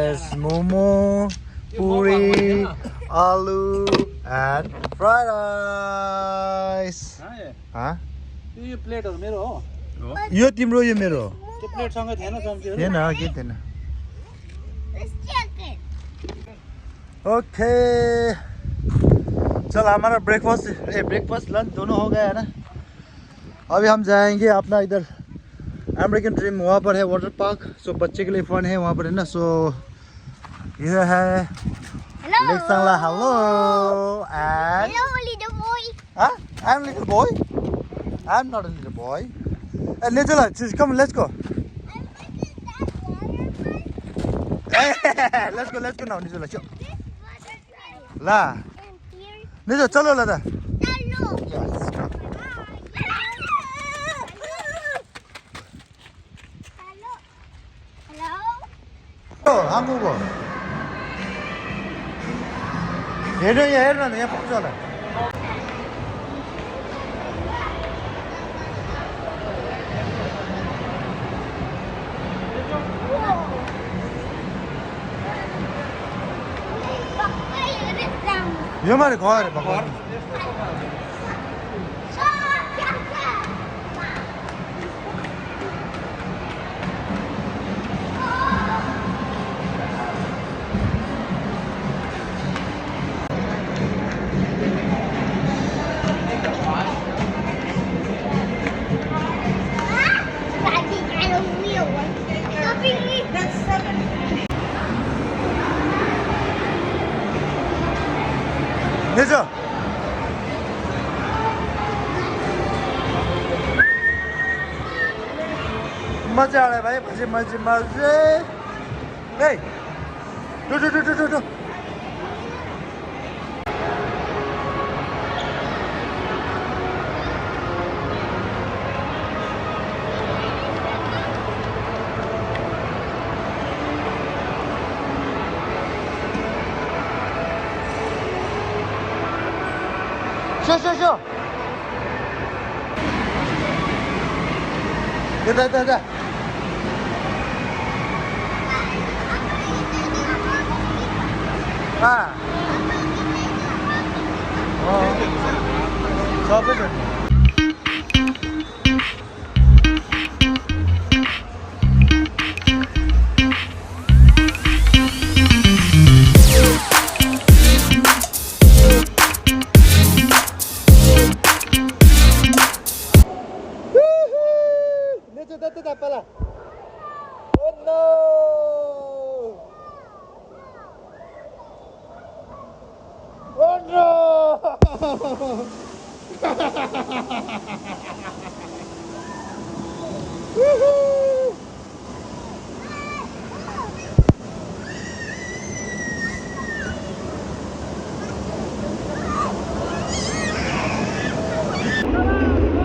there's momo, puri, aloo, and fried rice. Huh? यो प्लेटहरु मेरो हो यो तिम्रो यो मेरो त्यो प्लेट सँगै थिएन चम्चीहरु थिएन के थिएन Let's check it. ओके चल हमारा ब्रेकफास्ट लंच दोनों हो गया है ना अभी हम जाएंगे अपना इधर अमेरिकन ड्रीम वहाँ पर है वाटर पार्क सो बच्चे के लिए फन है वहाँ पर है ना सो ये है Hello. Lake Sangla hello and Hello, little boy. Huh? I'm a little boy. I'm not a little boy. Hey, Nijula, just come, let's go. Hey, let's go now, Nijula. Chal. La. Nijula, chalo la da. Yes. Oh, 한국어. 얘는 뽑잖아. ये हमारे घर है भगवान 내줘 मजा आ रहा है भाई मजे hey do 쇼 됐다 아 서브는 That's pala. Oh no! Oh no! Woohoo!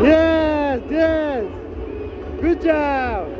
Yes! Good job!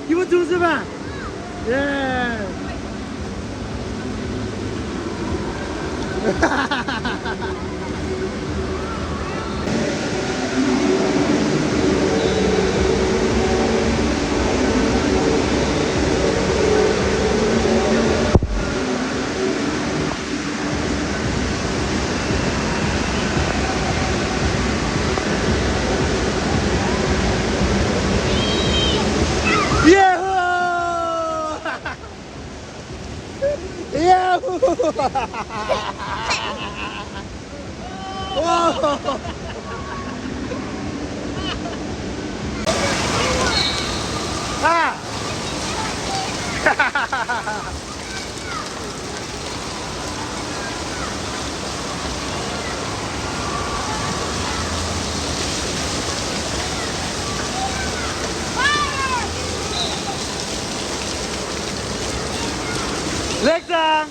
기분 좋으세요? 예. Ah! Lexa!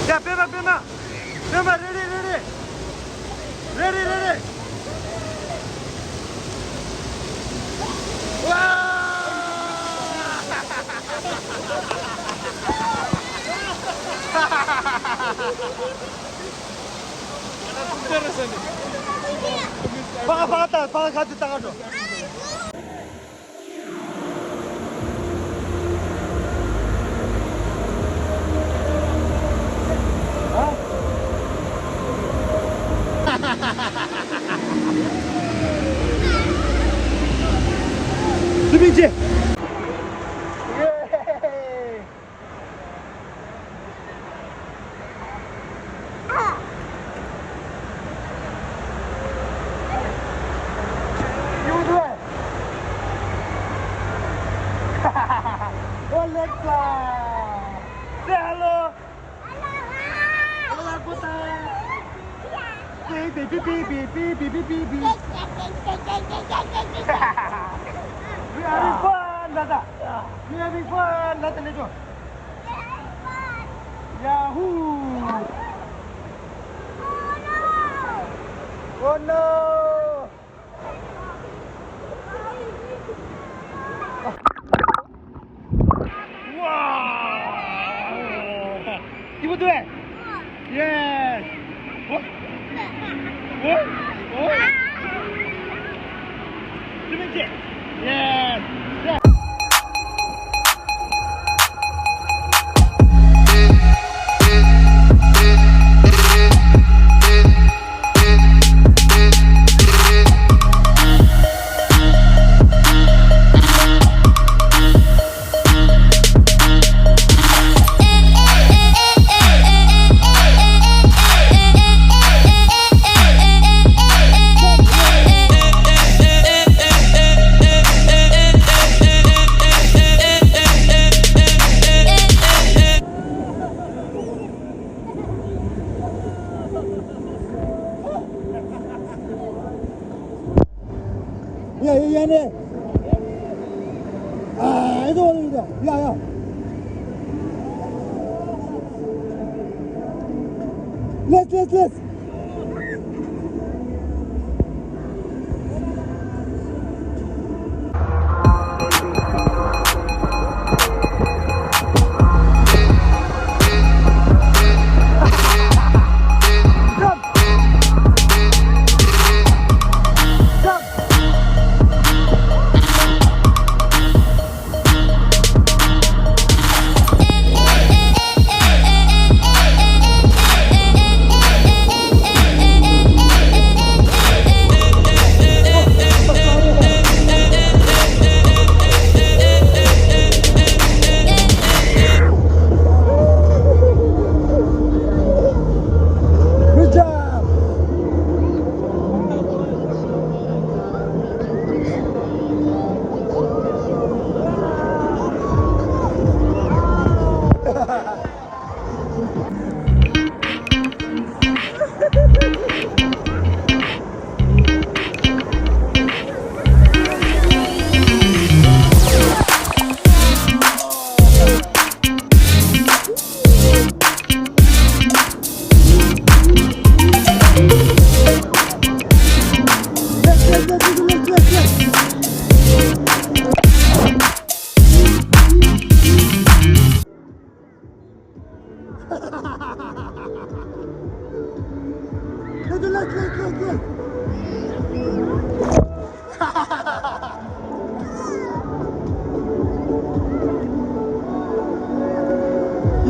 Yeah, Pima, Pima! Pima, ready, ready! Ready, ready! Pakai kaki tangan dong. Sebentar. Alexa, say hello. Hello, Puta. Beep, beep, beep, beep, beep, beep, beep, beep, beep. We are having fun, Dada. We are having fun, Dada. Let's go. Yahoo! Oh no! Ibu tuh yes. What? What? What? Sebentar. Yes. Yes. Ya, ini. Ah, itu. Ya, ya. Let's.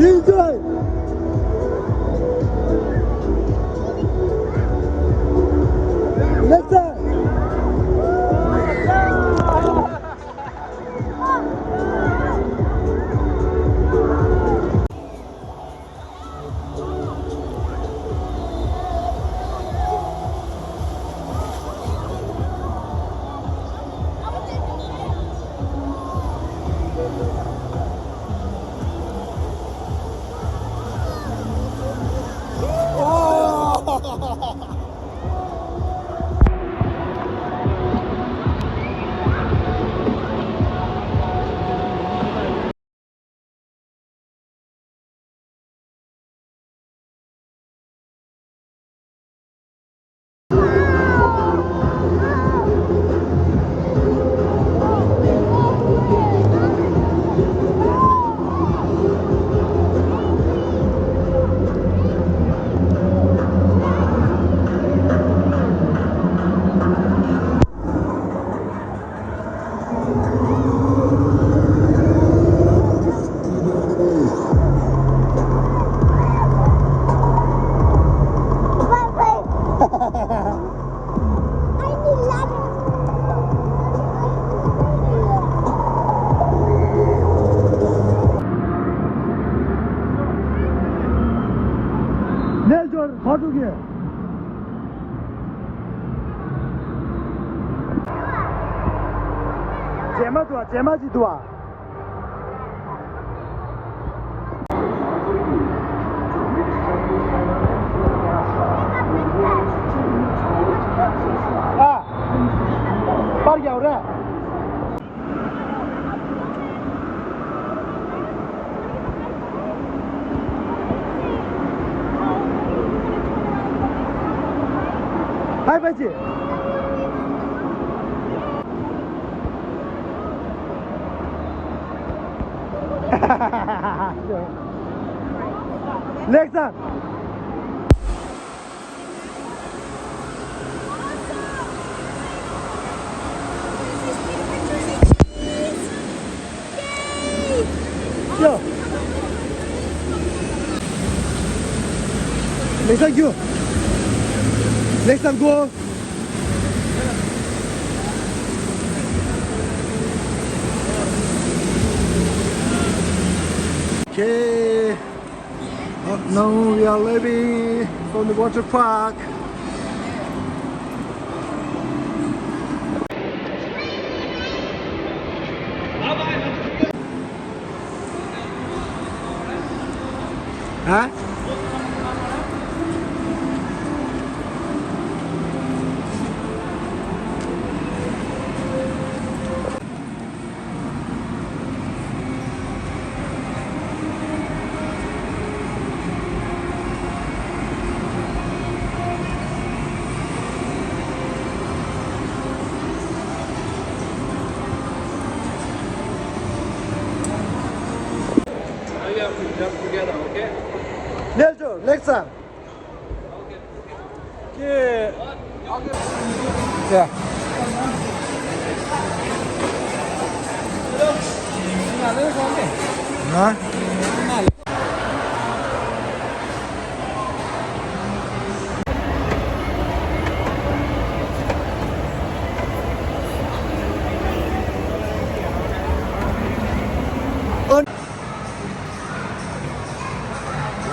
Enjoy. Next time. Nelson, how to get? 제마지 도와. 아, 빠르게 오래. 하이파이지. 렉산. 야. 렉산 큐. 렉산 고. Okay, now we are leaving from the water park. Huh? We have to jump together, okay? Nelson, Lexan. Yeah. Yeah. Hả?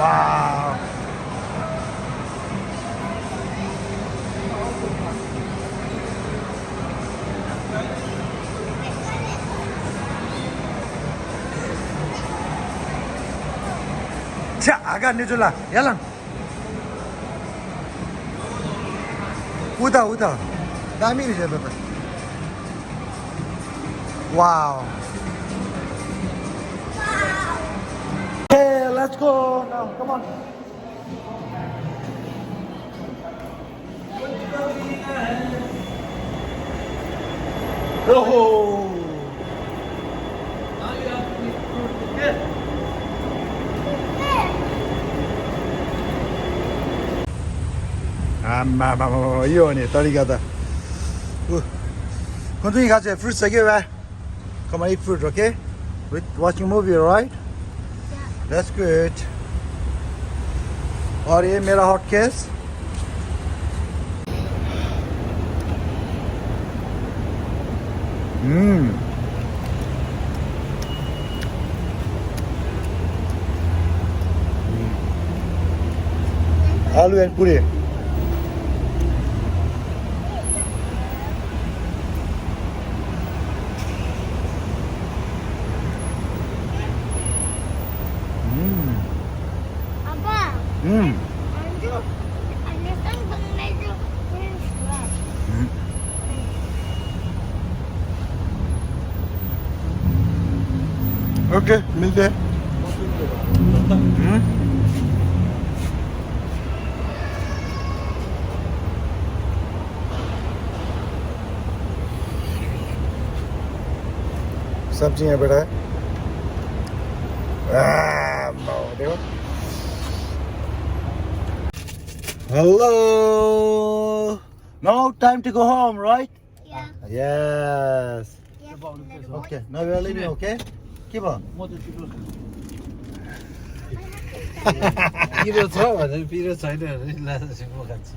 Wow. 자, agak ni jual, jalan. Udah. Dami ni je bapak. Wow. Okay, let's go now. Come on. Oh. Mama, you ni tadi kata. Continue kasi fruits lagi, right? Come on, eat fruit, okay? With watching movie, right? That's good. और ये मेरा hot case. आलू and पूरी. Abba, Anju, understand Bangladesh is right. Okay मिलते हैं. सब्जी है बेटा. देखो. Hello. Now time to go home, right? Yeah. Yes. Yes. Okay. Now we are leaving. Okay. Keep on. पिरो छ भने पिरो छैन भने लान्छ म खान्छु